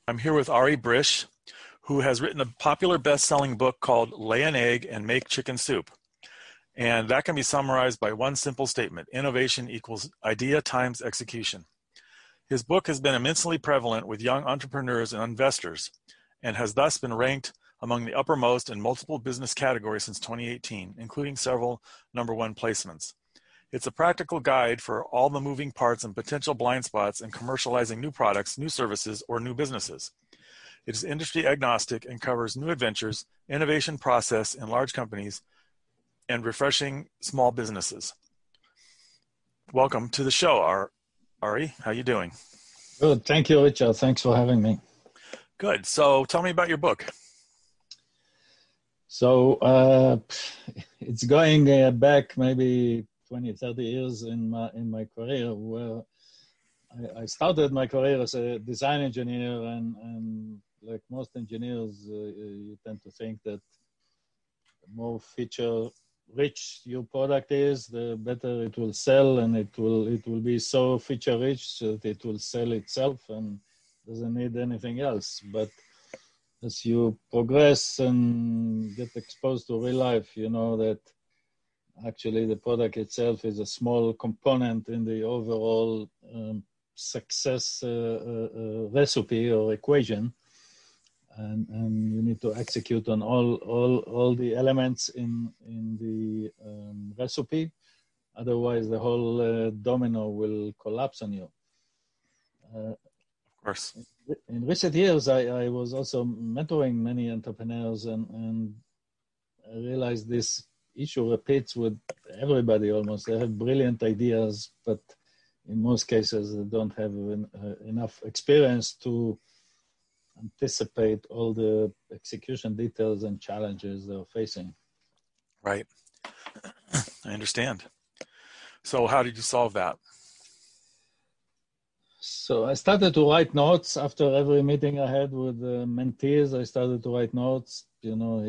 I'm here with Arie Brish, who has written a popular best-selling book called Lay an Egg and Make Chicken Soup. And that can be summarized by one simple statement: innovation equals idea times execution. His book has been immensely prevalent with young entrepreneurs and investors, and has thus been ranked among the uppermost in multiple business categories since 2018, including several #1 placements. It's a practical guide for all the moving parts and potential blind spots in commercializing new products, new services, or new businesses. It is industry agnostic and covers new adventures, innovation process in large companies, and refreshing small businesses. Welcome to the show, Arie. How you doing? Good. Thank you, Richard. Thanks for having me. Good. So tell me about your book. So it's going back maybe 20, 30 years in my career, where I started my career as a design engineer, and like most engineers, you tend to think that the more feature-rich your product is, the better it will sell, and it will be so feature-rich that it will sell itself and doesn't need anything else. But as you progress and get exposed to real life, you know that actually the product itself is a small component in the overall success recipe or equation, and you need to execute on all the elements in the recipe. Otherwise, the whole domino will collapse on you. Of course. In recent years, I was also mentoring many entrepreneurs, and I realized this issue repeats with everybody almost. They have brilliant ideas, but in most cases, they don't have enough experience to anticipate all the execution details and challenges they're facing. Right. I understand. So how did you solve that? So I started to write notes after every meeting I had with mentees. I started to write notes. You know,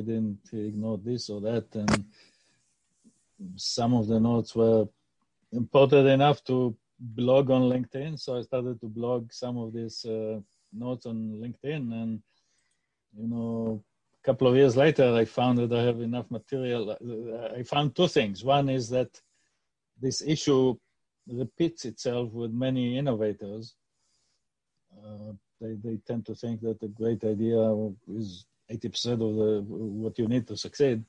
he ignored this or that, and some of the notes were important enough to blog on LinkedIn. So I started to blog some of these notes on LinkedIn, and you know, a couple of years later, I found that I have enough material. I found two things. One is that this issue repeats itself with many innovators. They tend to think that a great idea is 80% of what you need to succeed.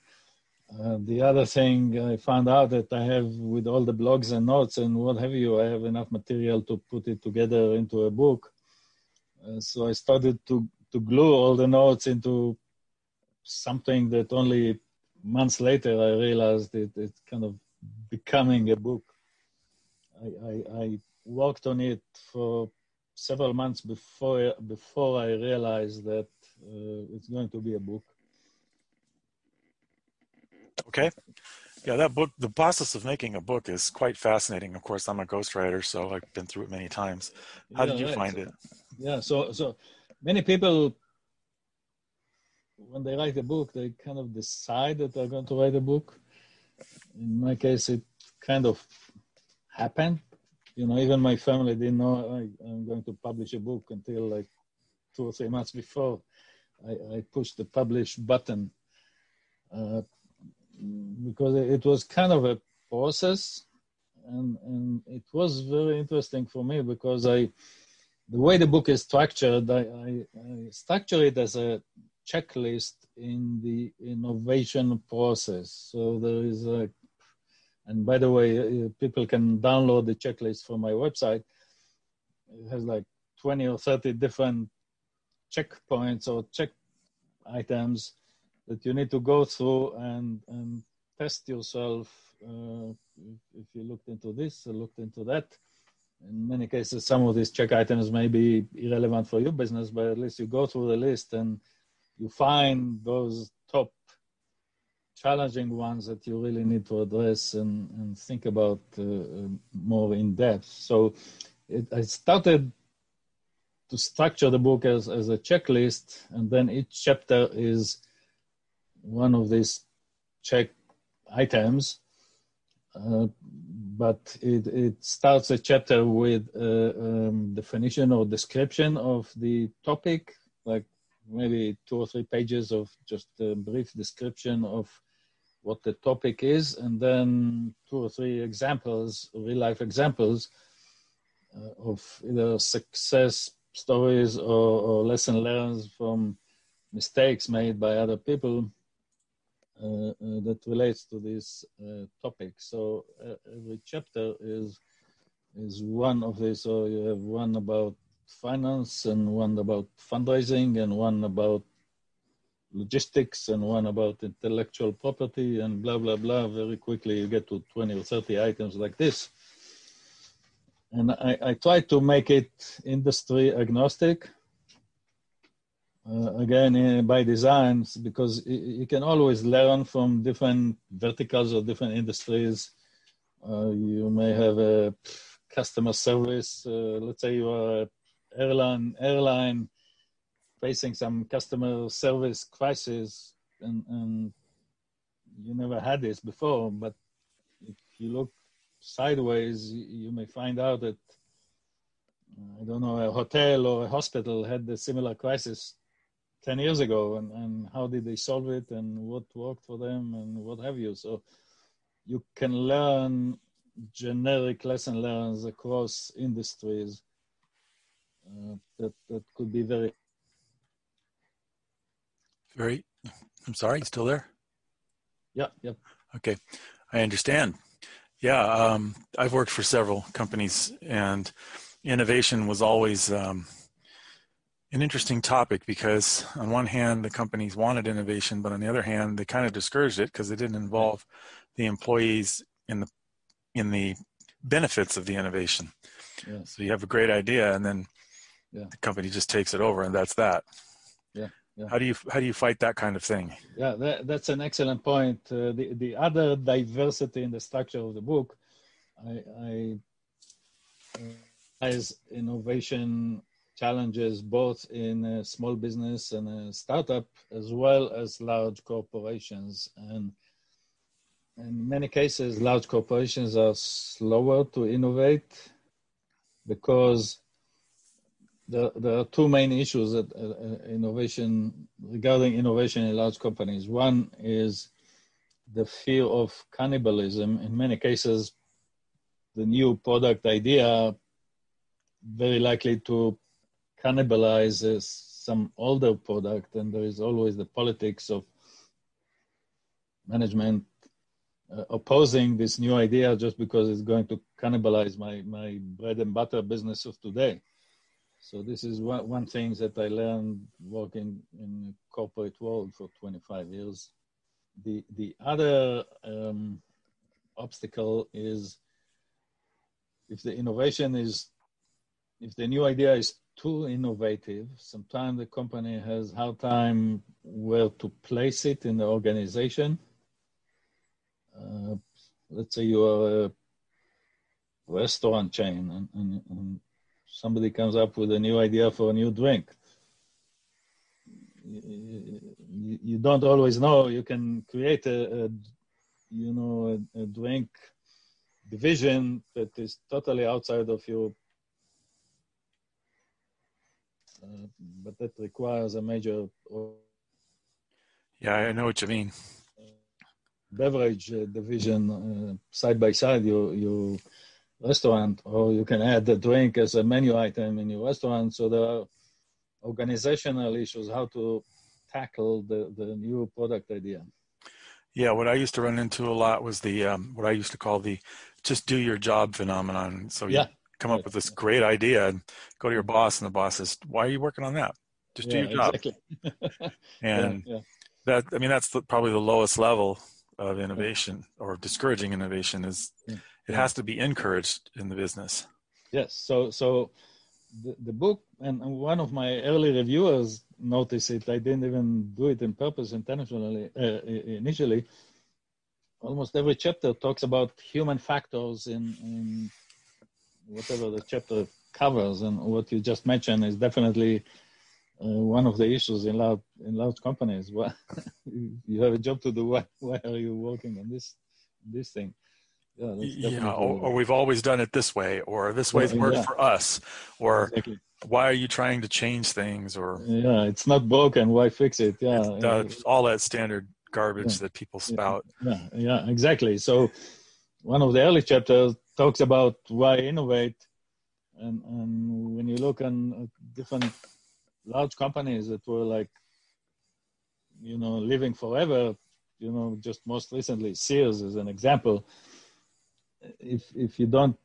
The other thing I found out that I have, with all the blogs and notes and what have you, I have enough material to put it together into a book. So I started to glue all the notes into something that only months later I realized it's kind of becoming a book. I worked on it for several months before I realized that it's going to be a book. Okay. Yeah, that book, the process of making a book is quite fascinating. Of course, I'm a ghostwriter, so I've been through it many times. How did you find it? Yeah, so many people, when they write a book, they kind of decide that they're going to write a book. In my case, it kind of happened. You know, even my family didn't know I'm going to publish a book until like 2 or 3 months before I pushed the publish button. Because it was kind of a process, and it was very interesting for me because the way the book is structured, I structure it as a checklist in the innovation process. So there is and by the way, people can download the checklist from my website. It has like 20 or 30 different checkpoints or check items that you need to go through and test yourself. If you looked into this or looked into that. In many cases, some of these check items may be irrelevant for your business, but at least you go through the list and you find those top challenging ones that you really need to address and think about more in depth. So I started to structure the book as a checklist, and then each chapter is one of these check items. but it starts a chapter with definition or description of the topic, like maybe 2 or 3 pages of just a brief description of what the topic is, and then 2 or 3 examples, real-life examples of either success stories or lesson learned from mistakes made by other people that relates to this topic. So every chapter is one of these. So you have one about finance, and one about fundraising, and one about logistics, and one about intellectual property, and blah, blah, blah. Very quickly you get to 20 or 30 items like this. And I try to make it industry agnostic. Again, by design, because you can always learn from different verticals or different industries. You may have a customer service. Let's say you are an airline facing some customer service crisis, and you never had this before. But if you look sideways, you may find out that, I don't know, a hotel or a hospital had a similar crisis 10 years ago, and how did they solve it, and what worked for them, and what have you. So you can learn generic lesson learns across industries that could be very... I'm sorry, you still there? Yeah, yep. Okay, I understand. Yeah, I've worked for several companies, and innovation was always an interesting topic, because on one hand, the companies wanted innovation, but on the other hand, they kind of discouraged it because it didn't involve the employees in the benefits of the innovation. Yeah. So you have a great idea, and then the company just takes it over, and that's that. Yeah. Yeah. How do you fight that kind of thing? Yeah, that's an excellent point. The other diversity in the structure of the book, I as innovation challenges both in a small business and a startup, as well as large corporations. And in many cases, large corporations are slower to innovate because there are 2 main issues that regarding innovation in large companies. One is the fear of cannibalism. In many cases, the new product idea very likely to cannibalize some older product, and there is always the politics of management opposing this new idea just because it's going to cannibalize my bread and butter business of today. So this is one thing that I learned working in the corporate world for 25 years. The other obstacle is if the new idea is too innovative, sometimes the company has hard time where to place it in the organization. Let's say you are a restaurant chain, and somebody comes up with a new idea for a new drink. You don't always know. You can create a drink division that is totally outside of your, but that requires a major. Yeah, I know what you mean. Beverage division side by side your restaurant, or you can add the drink as a menu item in your restaurant. So there are organizational issues how to tackle the new product idea. Yeah, what I used to run into a lot was the what I used to call the just do your job phenomenon. So you come up with this great idea and go to your boss, and the boss says, "Why are you working on that? Just do your job." Exactly. And that's probably the lowest level of innovation, or discouraging innovation, is it has to be encouraged in the business. Yes. So the book, and one of my early reviewers noticed it. I didn't even do it on purpose intentionally initially. Almost every chapter talks about human factors in whatever the chapter covers, and what you just mentioned is definitely one of the issues in large companies. Well, you have a job to do. Why are you working on this thing? Yeah, that's Yeah, definitely. or we've always done it this way, or this Yeah, way's worked yeah, for us, or exactly. why are you trying to change things, or Yeah, it's not broken. Why fix it? Yeah, it's all that standard yeah, garbage that people spout. yeah, exactly. So one of the early chapters talks about why innovate, and when you look on different large companies that were like, living forever, just most recently, Sears is an example. If you don't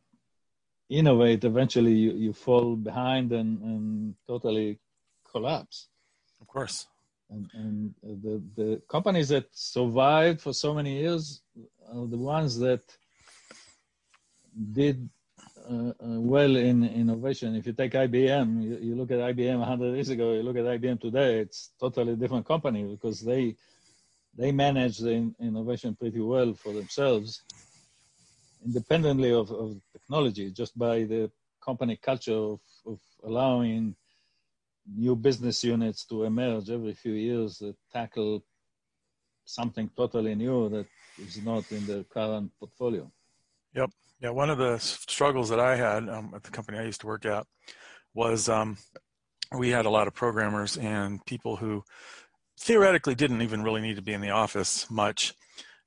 innovate, eventually you fall behind and totally collapse. Of course. And the companies that survived for so many years are the ones that did well in innovation. If you take IBM, you look at IBM 100 years ago, you look at IBM today, it's totally different company because they manage the innovation pretty well for themselves, independently of technology, just by the company culture of allowing new business units to emerge every few years that tackle something totally new that is not in the current portfolio. Yep. Yeah. One of the struggles that I had at the company I used to work at was we had a lot of programmers and people who theoretically didn't even really need to be in the office much.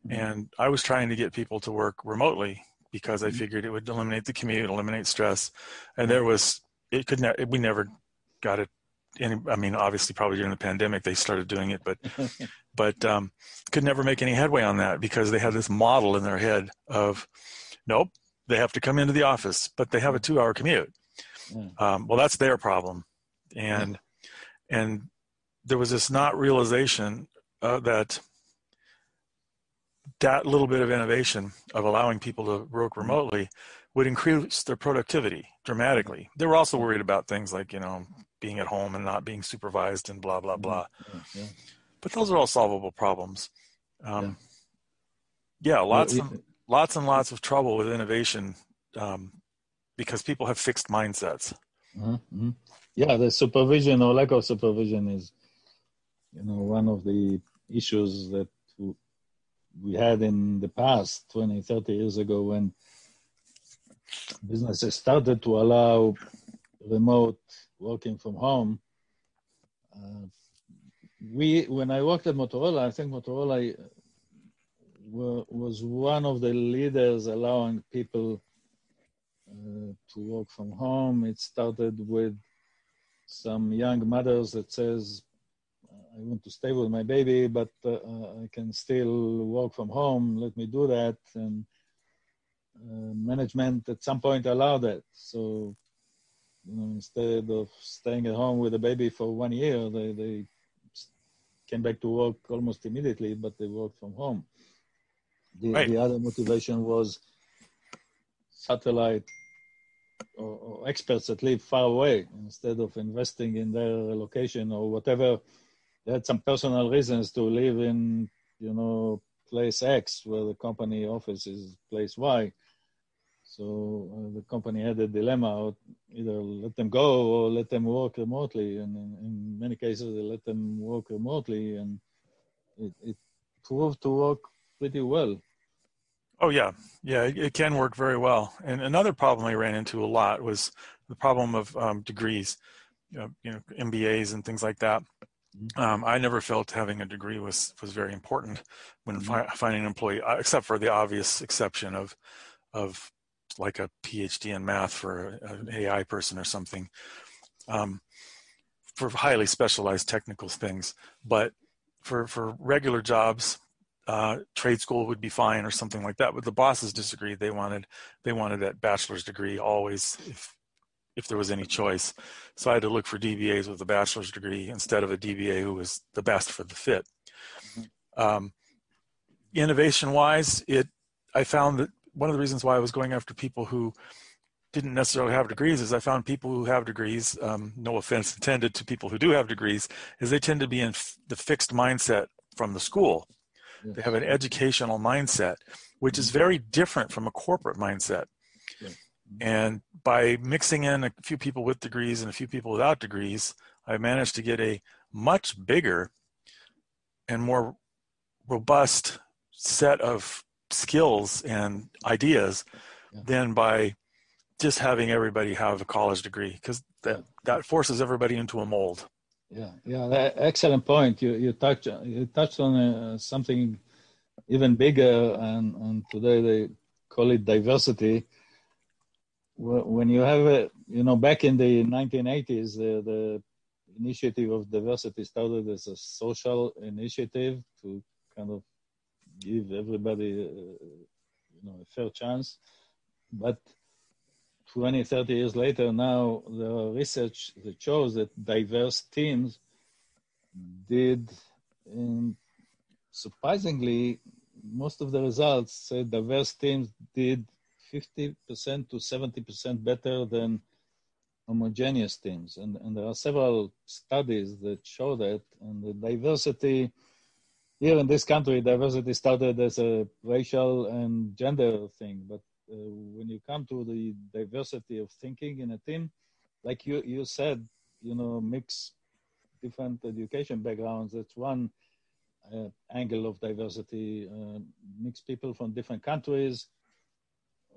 Mm-hmm. And I was trying to get people to work remotely because I figured it would eliminate the commute, eliminate stress. And we never got it. I mean, obviously, probably during the pandemic, they started doing it, but could never make any headway on that because they had this model in their head of, nope, they have to come into the office, but they have a 2-hour commute. Well, that's their problem. And there was this not realization that little bit of innovation of allowing people to work remotely would increase their productivity dramatically. They were also worried about things like, being at home and not being supervised and blah, blah, blah. But those are all solvable problems. Lots and lots of trouble with innovation because people have fixed mindsets. Yeah, the supervision or lack of supervision is, one of the issues that we had in the past 20, 30 years ago when businesses started to allow remote working from home. When I worked at Motorola, I think Motorola was one of the leaders allowing people to work from home. It started with some young mothers that says, I want to stay with my baby, but I can still work from home. Let me do that. And management at some point allowed that. So, instead of staying at home with the baby for 1 year, they came back to work almost immediately, but they worked from home. The other motivation was satellite or experts that live far away. Instead of investing in their location or whatever, they had some personal reasons to live in, place X, where the company office is place Y. So the company had a dilemma: either let them go or let them work remotely. And in many cases, they let them work remotely, and it proved to work pretty well. Oh, yeah. Yeah, it can work very well. And another problem I ran into a lot was the problem of degrees, MBAs and things like that. I never felt having a degree was very important when finding an employee, except for the obvious exception of like a PhD in math for an AI person or something, for highly specialized technical things. But for regular jobs, trade school would be fine or something like that. But the bosses disagreed. They wanted that bachelor's degree always if there was any choice. So I had to look for DBAs with a bachelor's degree instead of a DBA who was the best for the fit. Innovation-wise, I found that one of the reasons why I was going after people who didn't necessarily have degrees is I found people who have degrees, no offense intended to people who do have degrees, is they tend to be in the fixed mindset from the school. Yes. They have an educational mindset, which is very different from a corporate mindset. Yes. And by mixing in a few people with degrees and a few people without degrees, I managed to get a much bigger and more robust set of skills and ideas than by just having everybody have a college degree, because that forces everybody into a mold. Excellent point. You touched on something even bigger, and today they call it diversity. When you have back in the 1980s, the initiative of diversity started as a social initiative to kind of give everybody a fair chance. But 20, 30 years later, now there are research that shows that diverse teams did, surprisingly, most of the results say diverse teams did 50% to 70% better than homogeneous teams. And there are several studies that show that. And the diversity, here in this country, diversity started as a racial and gender thing. But when you come to the diversity of thinking in a team, like you said, mix different education backgrounds. That's one angle of diversity. Mix people from different countries.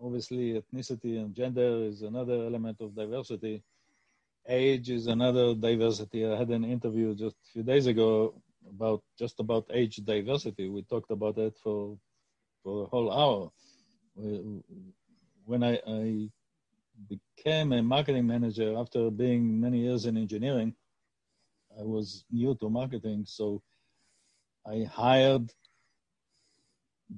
Obviously, ethnicity and gender is another element of diversity. Age is another diversity. I had an interview just a few days ago about age diversity. We talked about that for a whole hour. When I became a marketing manager after being many years in engineering, I was new to marketing, so I hired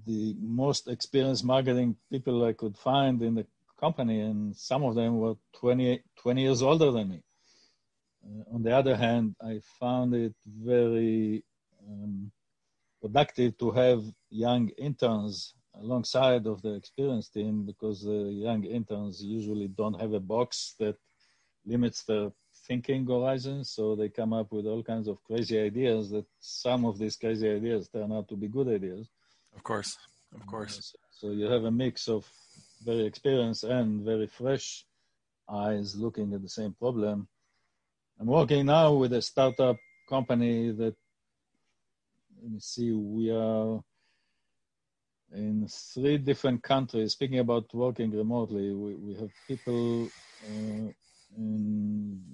the most experienced marketing people I could find in the company, and some of them were 20 years older than me. On the other hand, I found it very productive to have young interns alongside of the experienced team, because the young interns usually don't have a box that limits their thinking horizon, so they come up with all kinds of crazy ideas that some of these crazy ideas turn out to be good ideas. Of course. So you have a mix of very experienced and very fresh eyes looking at the same problem. I'm working now with a startup company that, let me see, we are in 3 different countries. Speaking about working remotely, we have people in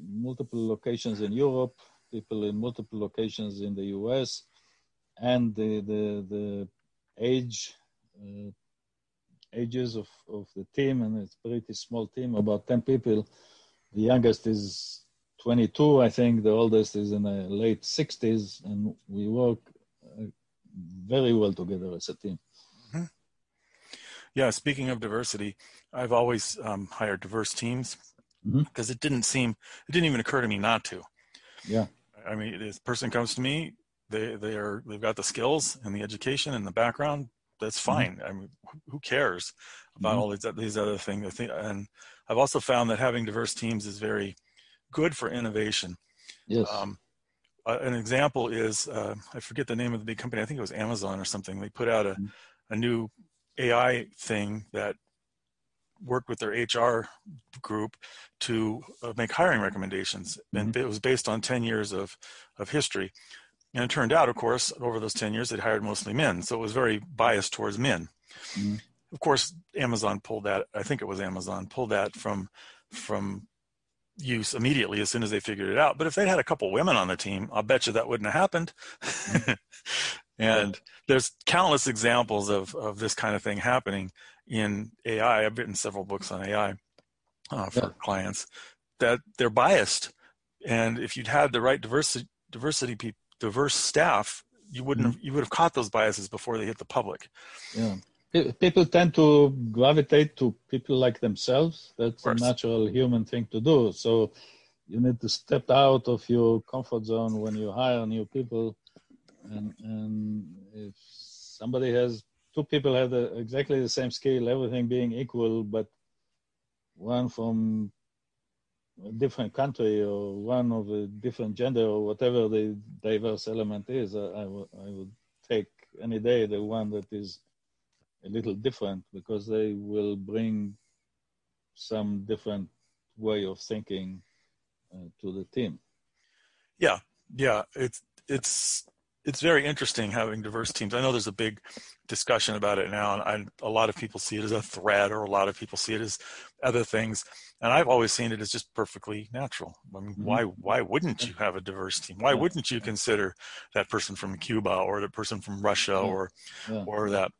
multiple locations in Europe, people in multiple locations in the US, and the ages of the team, and it's a pretty small team, about 10 people. The youngest is 22, I think. The oldest is in the late 60s, and we work very well together as a team. Mm-hmm. Yeah, speaking of diversity, I've always hired diverse teams, because it didn't even occur to me not to. Yeah. I mean, this person comes to me, they've got the skills and the education and the background. That's fine. I mean, who cares about all these other things? And I've also found that having diverse teams is very good for innovation. Yes. An example is, I forget the name of the big company. I think it was Amazon or something. They put out a new AI thing that worked with their HR group to make hiring recommendations. And it was based on 10 years of history. And it turned out, of course, over those 10 years, they'd hired mostly men. So it was very biased towards men. Of course, Amazon pulled that. I think it was Amazon pulled that from use immediately as soon as they figured it out. But if they'd had a couple women on the team, I'll bet you that wouldn't have happened. And there's countless examples of this kind of thing happening in AI. I've written several books on AI for clients, that they're biased. And if you'd had the right diverse staff, you would have caught those biases before they hit the public. Yeah. People tend to gravitate to people like themselves. That's a natural human thing to do. So you need to step out of your comfort zone when you hire new people. And if somebody has 2 people have exactly the same skill, everything being equal, but one from a different country or one of a different gender or whatever the diverse element is, I would take any day the one that is a little different, because they will bring some different way of thinking to the team. Yeah. It's it's very interesting having diverse teams. I know there's a big discussion about it now, and a lot of people see it as a threat, or a lot of people see it as other things. And I've always seen it as just perfectly natural. I mean, why wouldn't you have a diverse team? Why wouldn't you consider that person from Cuba or the person from Russia or that,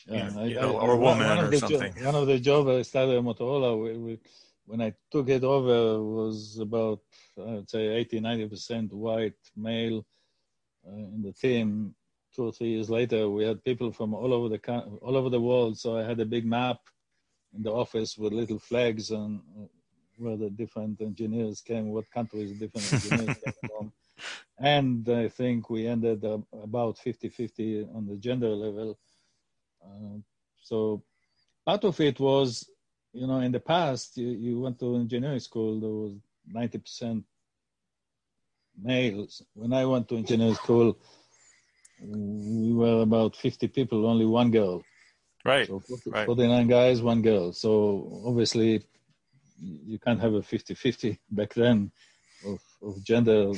or a woman or something? One of the jobs I started at Motorola, when I took it over, was about, I would say, 80-90% white male in the team. 2 or 3 years later, we had people from all over the world. So I had a big map in the office with little flags on where the different engineers came, what countries different engineers came from. And I think we ended up about 50-50 on the gender level. So part of it was, in the past, you went to engineering school, there was 90% males. When I went to engineering school, we were about 50 people, only one girl. Right. So 49 guys, one girl. So obviously you can't have a 50-50 back then of gender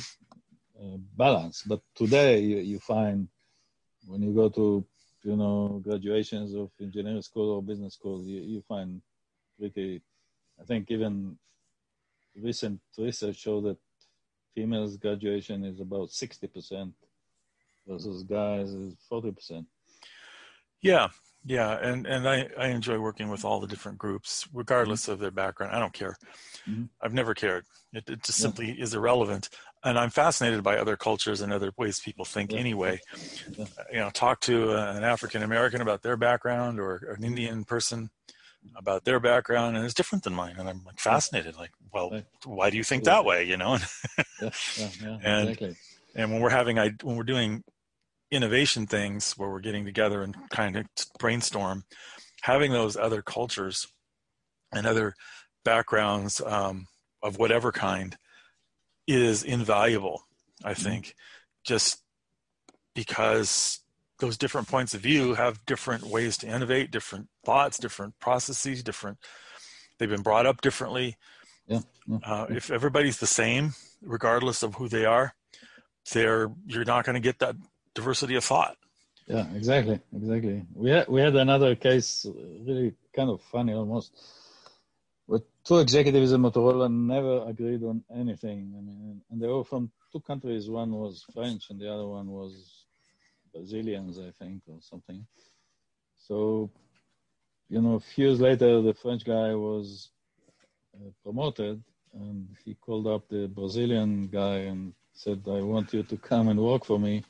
balance. But today you find when you go to, graduations of engineering school or business school, you find pretty, I think even recent research show that females graduation is about 60% versus guys is 40%. Yeah. And I enjoy working with all the different groups, regardless of their background. I don't care. I've never cared. It just simply is irrelevant. And I'm fascinated by other cultures and other ways people think anyway. Talk to an African American about their background, or an Indian person about their background, and it's different than mine. And I'm like fascinated, like, well, why do you think that way? Exactly. And when we're doing innovation things where we're getting together and kind of brainstorm, having those other cultures and other backgrounds of whatever kind is invaluable, I think, just because those different points of view have different ways to innovate, different thoughts, different processes, they've been brought up differently. If everybody's the same, regardless of who they are, you're not going to get that diversity of thought. Yeah, exactly. We had another case, really kind of funny almost, with 2 executives in Motorola never agreed on anything. I mean, and they were from 2 countries. One was French and the other one was Brazilians, I think, or something. So, a few years later, the French guy was promoted, and he called up the Brazilian guy and said, I want you to come and work for me.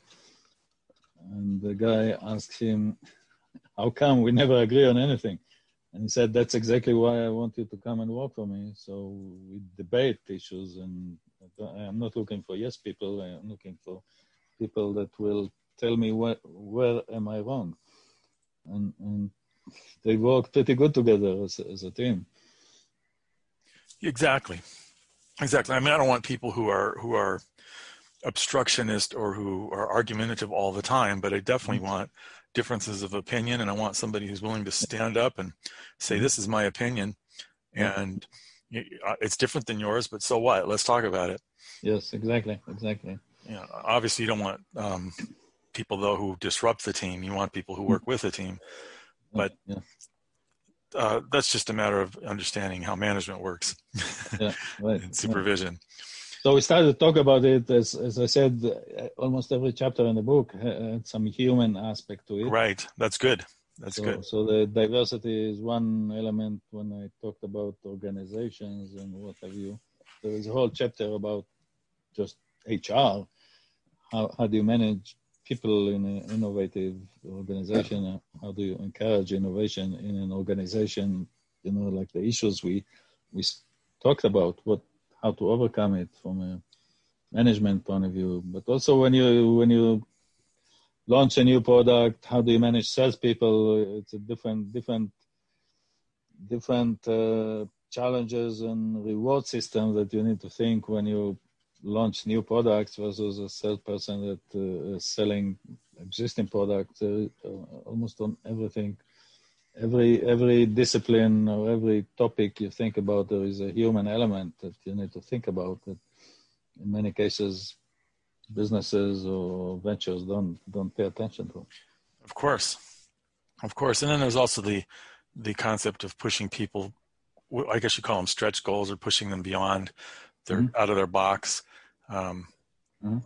And the guy asked him, how come we never agree on anything? And he said, that's exactly why I want you to come and work for me. So we debate issues, and I'm not looking for yes people. I'm looking for people that will tell me where am I wrong. And they work pretty good together as a team. Exactly. I mean, I don't want people who are obstructionist or who are argumentative all the time, but I definitely want differences of opinion, and I want somebody who's willing to stand up and say, this is my opinion, and it's different than yours, but so what? Let's talk about it. Yes, exactly. Obviously you don't want people, though, who disrupt the team. You want people who work with the team, but that's just a matter of understanding how management works and supervision. So we started to talk about it, as I said, almost every chapter in the book had some human aspect to it. Right. That's good. So the diversity is one element. When I talked about organizations and what have you, there is a whole chapter about just HR. How do you manage people in an innovative organization? How do you encourage innovation in an organization? Like the issues we talked about, how to overcome it from a management point of view, but also when you launch a new product, how do you manage salespeople? It's a different challenges and reward systems that you need to think when you launch new products versus a salesperson that is selling existing products. Almost on everything, every discipline or every topic you think about, there is a human element that you need to think about. That in many cases businesses or ventures don't pay attention to. Of course. And then there's also the concept of pushing people, I guess you call them stretch goals, or pushing them beyond their out of their box.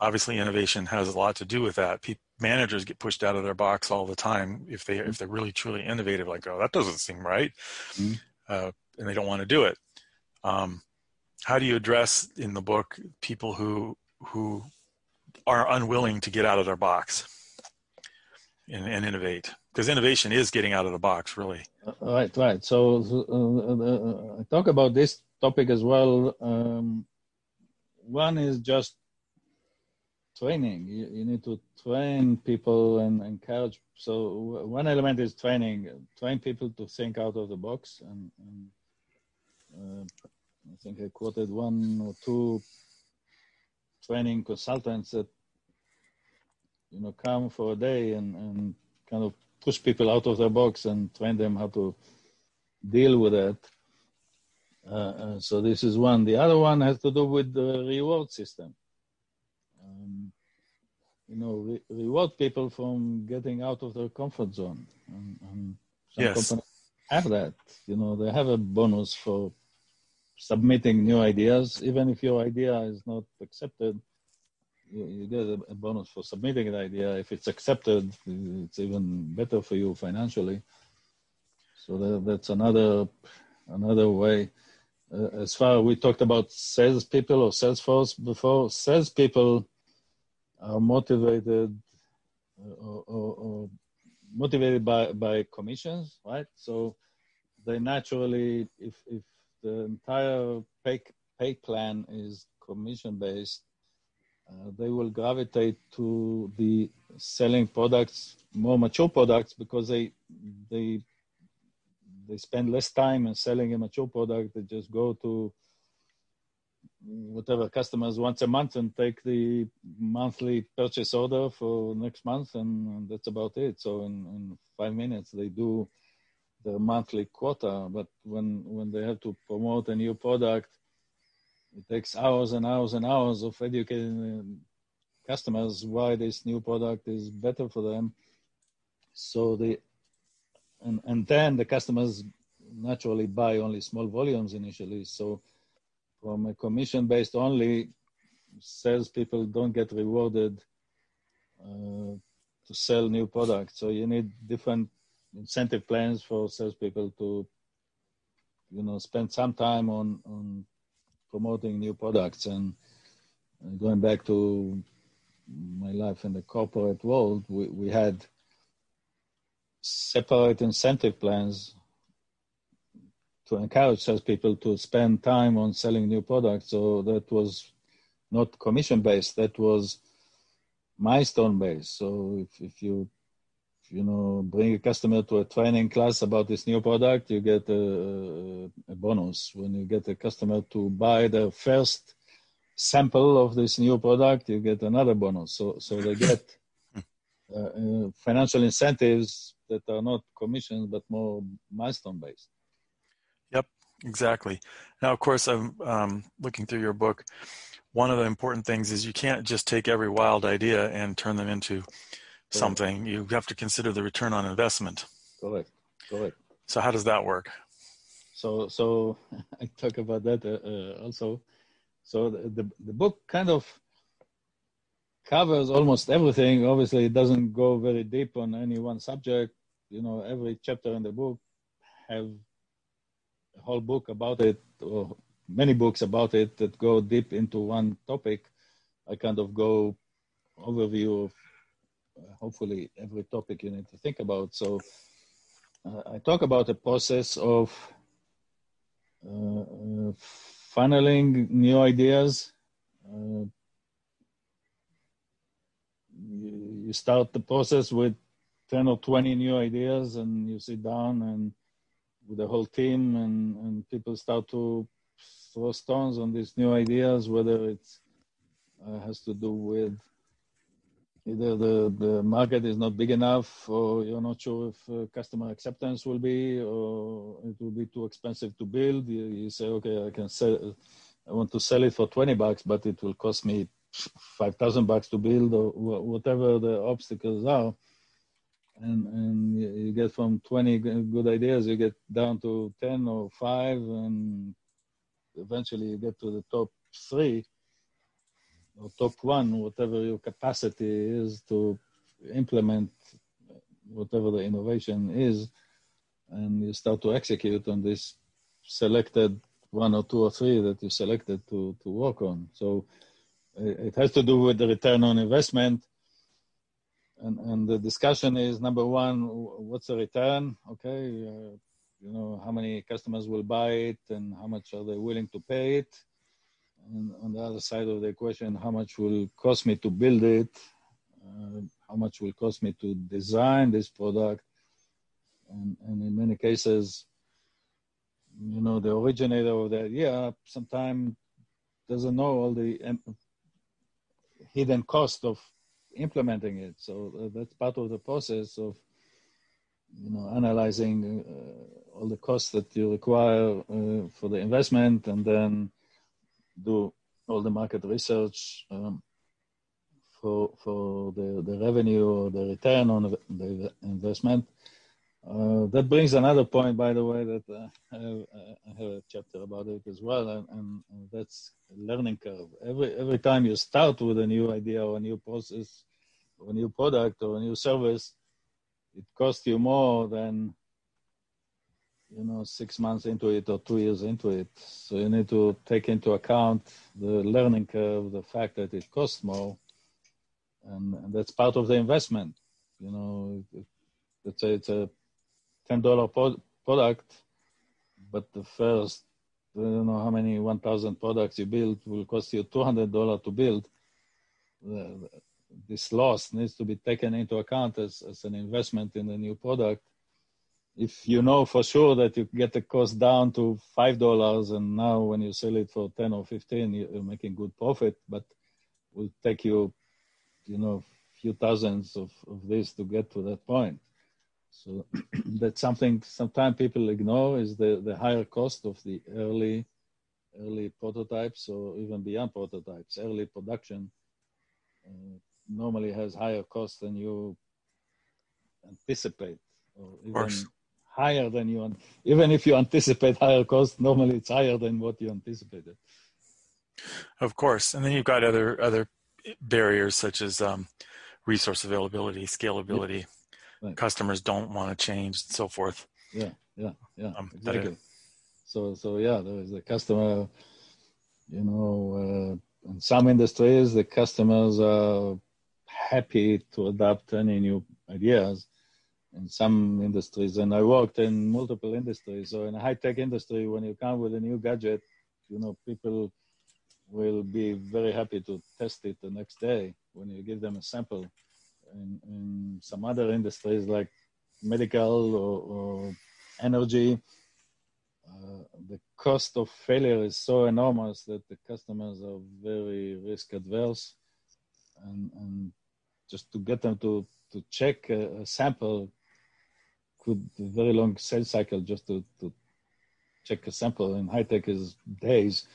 Obviously, innovation has a lot to do with that. Managers get pushed out of their box all the time if they're really truly innovative. Like, oh, that doesn't seem right, and they don't want to do it. How do you address in the book people who are unwilling to get out of their box and innovate? Because innovation is getting out of the box, really. Right. So I talk about this topic as well. One is just training. You need to train people and encourage. So one element is training. Train people to think out of the box. And I think I quoted one or two training consultants that come for a day and kind of push people out of their box and train them how to deal with it. So this is one. The other one has to do with the reward system. Reward people from getting out of their comfort zone. And some companies have that. They have a bonus for submitting new ideas. Even if your idea is not accepted, you get a bonus for submitting an idea. If it's accepted, it's even better for you financially. So that's another way. As far as we talked about salespeople or Salesforce before, salespeople are motivated or motivated by commissions, right? So they naturally, if the entire pay plan is commission based, they will gravitate to the selling products, more mature products, because they spend less time in selling a mature product. They just go to whatever customers once a month and take the monthly purchase order for next month, and that's about it. So in 5 minutes they do their monthly quota. But when they have to promote a new product, it takes hours and hours and hours of educating customers why this new product is better for them. So and then the customers naturally buy only small volumes initially. So from a commission-based only, salespeople don't get rewarded to sell new products. So you need different incentive plans for salespeople to, spend some time on promoting new products. And going back to my life in the corporate world, we had separate incentive plans to encourage salespeople to spend time on selling new products. So that was not commission-based, that was milestone-based. So if you bring a customer to a training class about this new product, you get a bonus. When you get a customer to buy the first sample of this new product, you get another bonus. So they get financial incentives that are not commissions, but more milestone-based. Yep, exactly. Now, of course, I'm looking through your book. One of the important things is you can't just take every wild idea and turn them into something. You have to consider the return on investment. Correct. So how does that work? So I talk about that also. So the book kind of covers almost everything. Obviously, it doesn't go very deep on any one subject. Every chapter in the book have a whole book about it, or many books about it that go deep into one topic. I kind of go overview of hopefully every topic you need to think about. So I talk about the process of funneling new ideas. You start the process with 10 or 20 new ideas, and you sit down and with the whole team, and people start to throw stones on these new ideas, whether it has to do with either the market is not big enough, or you're not sure if customer acceptance will be, or it will be too expensive to build. You say, okay, I want to sell it for $20, but it will cost me $5,000 to build, or whatever the obstacles are. And you get from 20 good ideas, you get down to 10 or 5, and eventually you get to the top 3 or top 1, whatever your capacity is to implement whatever the innovation is, and you start to execute on this selected 1 or 2 or 3 that you selected to work on. So it has to do with the return on investment. And the discussion is, number one, what's the return? Okay, how many customers will buy it and how much are they willing to pay it? And on the other side of the equation, how much will cost me to build it? How much will cost me to design this product? And in many cases, the originator of the idea sometimes doesn't know all the hidden cost of implementing it. So that's part of the process of, analyzing all the costs that you require for the investment, and then do all the market research for the revenue or the return on the investment. That brings another point, by the way, that I have a chapter about it as well, and that's a learning curve. Every time you start with a new idea or a new process or a new product or a new service, it costs you more than 6 months into it or 2 years into it. So you need to take into account the learning curve, the fact that it costs more, and that's part of the investment. Let's say it's a $10 product, but the first, I don't know how many 1,000 products you build will cost you $200 to build. This loss needs to be taken into account as an investment in the new product. If you know for sure that you get the cost down to $5, and now when you sell it for 10 or 15, you're making good profit, but it will take you, few thousands of this to get to that point. So that's something sometimes people ignore, is the higher cost of the early prototypes, or even beyond prototypes. Early production normally has higher cost than you anticipate, or even higher than even if you anticipate higher cost, normally it's higher than what you anticipated. Of course. And then you've got other barriers such as resource availability, scalability. Right. Customers don't want to change, and so forth. Yeah, exactly. So there is the customer, in some industries, the customers are happy to adopt any new ideas. In some industries, and I worked in multiple industries. So in a high-tech industry, when you come with a new gadget, people will be very happy to test it the next day when you give them a sample. In some other industries like medical or energy, the cost of failure is so enormous that the customers are very risk adverse, and just to get them to check a sample could be a very long sales cycle. Just to check a sample in high tech is days.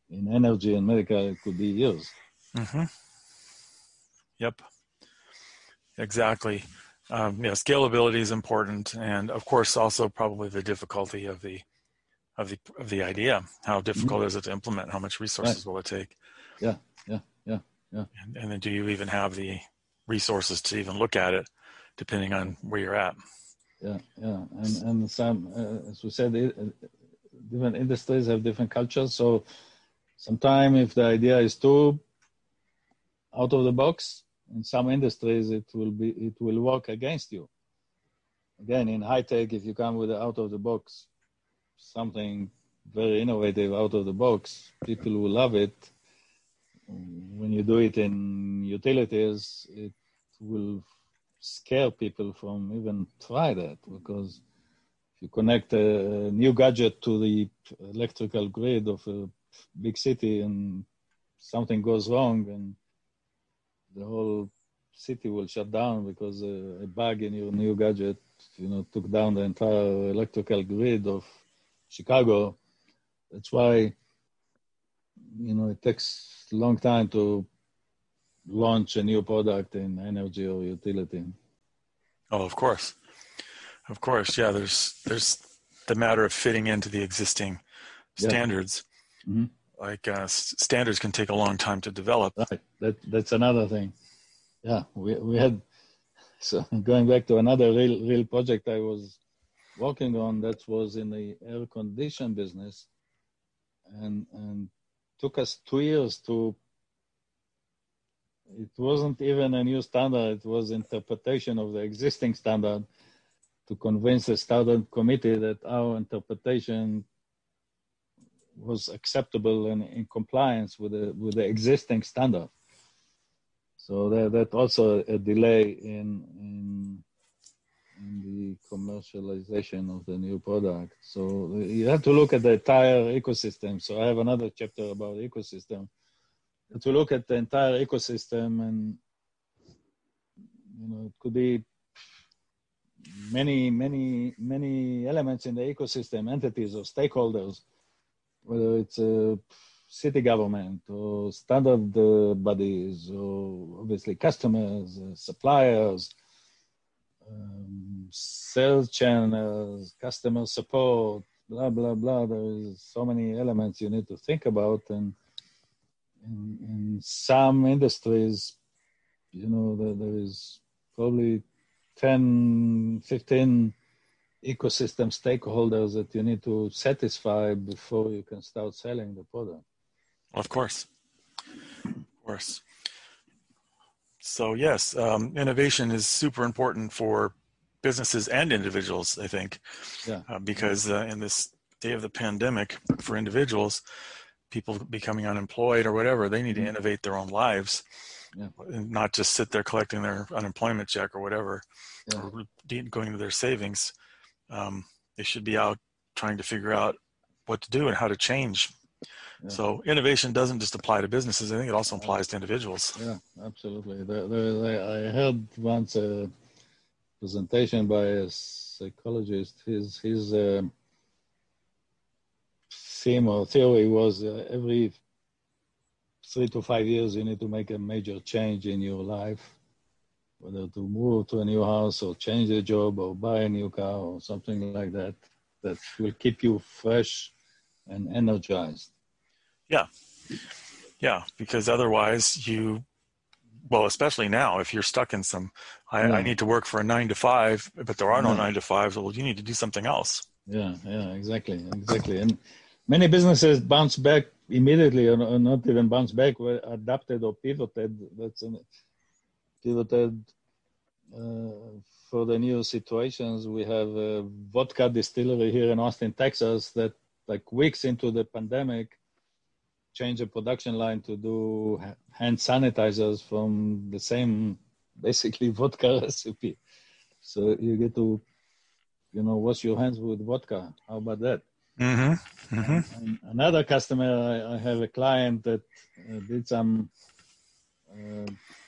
In energy and medical, it could be years. Mm-hmm. Yep. Exactly. Scalability is important, and of course, also probably the difficulty of the idea. How difficult is it to implement? How much resources will it take? Yeah. And then, do you even have the resources to even look at it, depending on where you're at? Yeah. And some, as we said, different industries have different cultures. So sometimes if the idea is too out of the box, in some industries it will work against you. Again, in high tech, if you come with an out of the box, something very innovative out of the box, people will love it. When you do it in utilities, it will scare people from even try that, because if you connect a new gadget to the electrical grid of a big city and something goes wrong, and the whole city will shut down because a bug in your new gadget, took down the entire electrical grid of Chicago. That's why, it takes a long time to launch a new product in energy or utility. Oh, of course. Of course. Yeah. There's the matter of fitting into the existing standards. Mm-hmm. Like standards can take a long time to develop. Right. That's another thing. Yeah. We had, so going back to another real project I was working on, that was in the air condition business, and took us 2 years to, it wasn't even a new standard, it was interpretation of the existing standard, to convince the standard committee that our interpretation was acceptable and in compliance with the existing standard. So that also a delay in the commercialization of the new product. So you have to look at the entire ecosystem. So I have another chapter about ecosystem. To look at the entire ecosystem, and it could be many elements in the ecosystem, entities or stakeholders, whether it's a city government or standard bodies, or obviously customers, suppliers, sales channels, customer support, blah, blah, blah. There is so many elements you need to think about. And in some industries, there is probably 10, 15 ecosystem stakeholders that you need to satisfy before you can start selling the product. Of course. Of course. So yes, innovation is super important for businesses and individuals, I think. Yeah. Because in this day of the pandemic, for individuals, people becoming unemployed or whatever, they need to innovate their own lives, and not just sit there collecting their unemployment check or whatever, or going to their savings. They should be out trying to figure out what to do and how to change. Yeah. So innovation doesn't just apply to businesses. I think it also applies to individuals. Yeah, absolutely. I heard once a presentation by a psychologist. His theme or theory was every 3 to 5 years you need to make a major change in your life, whether to move to a new house or change a job or buy a new car or something like that, that will keep you fresh and energized. Yeah, because otherwise especially now, if you're stuck in I need to work for a 9 to 5, but there are no 9 to 5s, well, you need to do something else. Yeah, exactly. And many businesses bounce back immediately, or not even bounce back, were adapted or pivoted. Pivoted for the new situations. We have a vodka distillery here in Austin, Texas, that like weeks into the pandemic, change a production line to do hand sanitizers from the same, basically, vodka recipe. So you get to, wash your hands with vodka. How about that? Mm-hmm. Mm-hmm. And another customer, I have a client that did some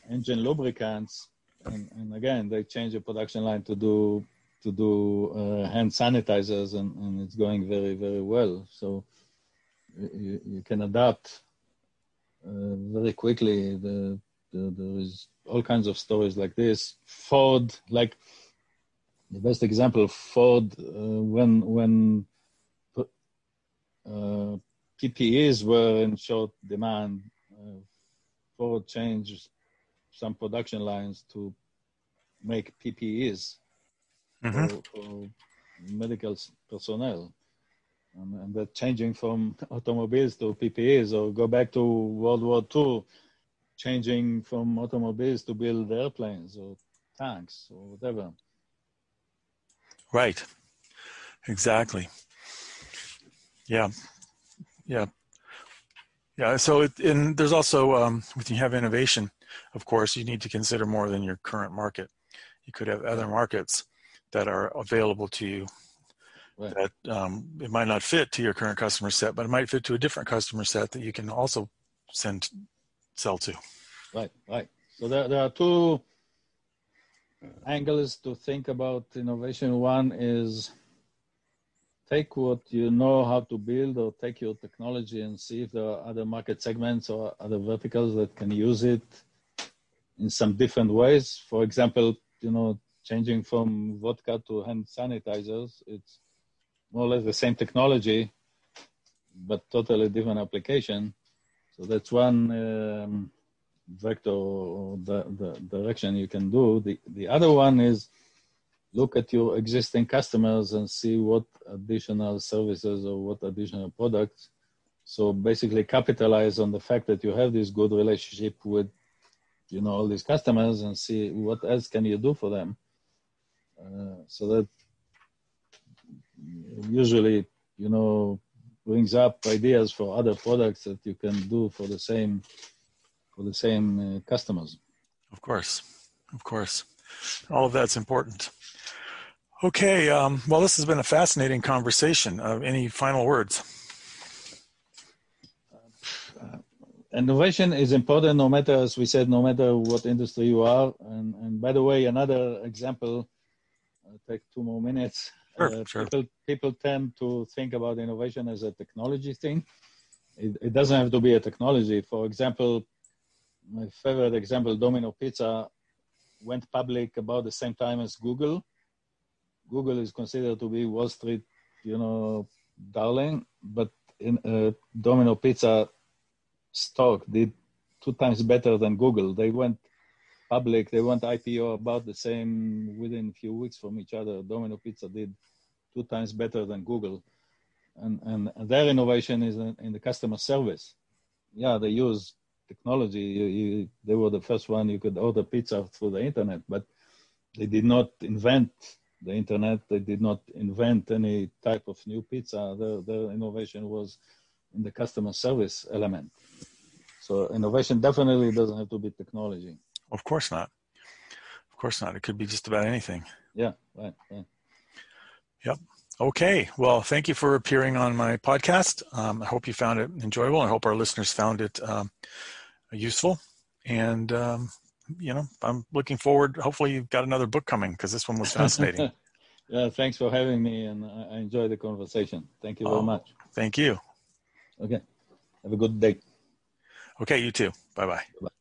engine lubricants, and again, they changed the production line to do hand sanitizers, and it's going very, very well. So you can adapt very quickly. There is all kinds of stories like this. Ford, like the best example, Ford, when PPEs were in short demand, Ford changed some production lines to make PPEs for medical personnel. And that changing from automobiles to PPEs, or go back to World War II, changing from automobiles to build airplanes or tanks or whatever. Right. Exactly. Yeah. So there's also, when you have innovation, of course, you need to consider more than your current market. You could have other markets that are available to you. Right. That it might not fit to your current customer set, but it might fit to a different customer set that you can also sell to. Right. So there are two angles to think about innovation. One is take what you know how to build, or take your technology and see if there are other market segments or other verticals that can use it in some different ways. For example, changing from vodka to hand sanitizers, it's more or less the same technology, but totally different application. So that's one vector or the direction you can do. The other one is look at your existing customers and see what additional services or what additional products. So basically capitalize on the fact that you have this good relationship with, all these customers and see what else can you do for them. So that usually, brings up ideas for other products that you can do for the same customers. Of course. All of that's important. Okay. Well, this has been a fascinating conversation. Any final words? Innovation is important no matter, as we said, no matter what industry you are. And by the way, another example, I'll take 2 more minutes. Sure. People tend to think about innovation as a technology thing. It doesn't have to be a technology. For example, my favorite example, Domino Pizza, went public about the same time as Google. Google is considered to be Wall Street, darling, but in Domino Pizza stock did 2 times better than Google. They went public, they went IPO about the same within a few weeks from each other. Domino Pizza did 2 times better than Google. And their innovation is in the customer service. Yeah, they use technology. They were the first one you could order pizza through the internet, but they did not invent the internet. They did not invent any type of new pizza. Their innovation was in the customer service element. So innovation definitely doesn't have to be technology. Of course not. It could be just about anything. Yeah, right. Yep. Okay. Well, thank you for appearing on my podcast. I hope you found it enjoyable. I hope our listeners found it useful. And, I'm looking forward. Hopefully you've got another book coming because this one was fascinating. Yeah, thanks for having me. And I enjoyed the conversation. Thank you very much. Thank you. Okay. Have a good day. Okay, you too. Bye-bye. Bye-bye.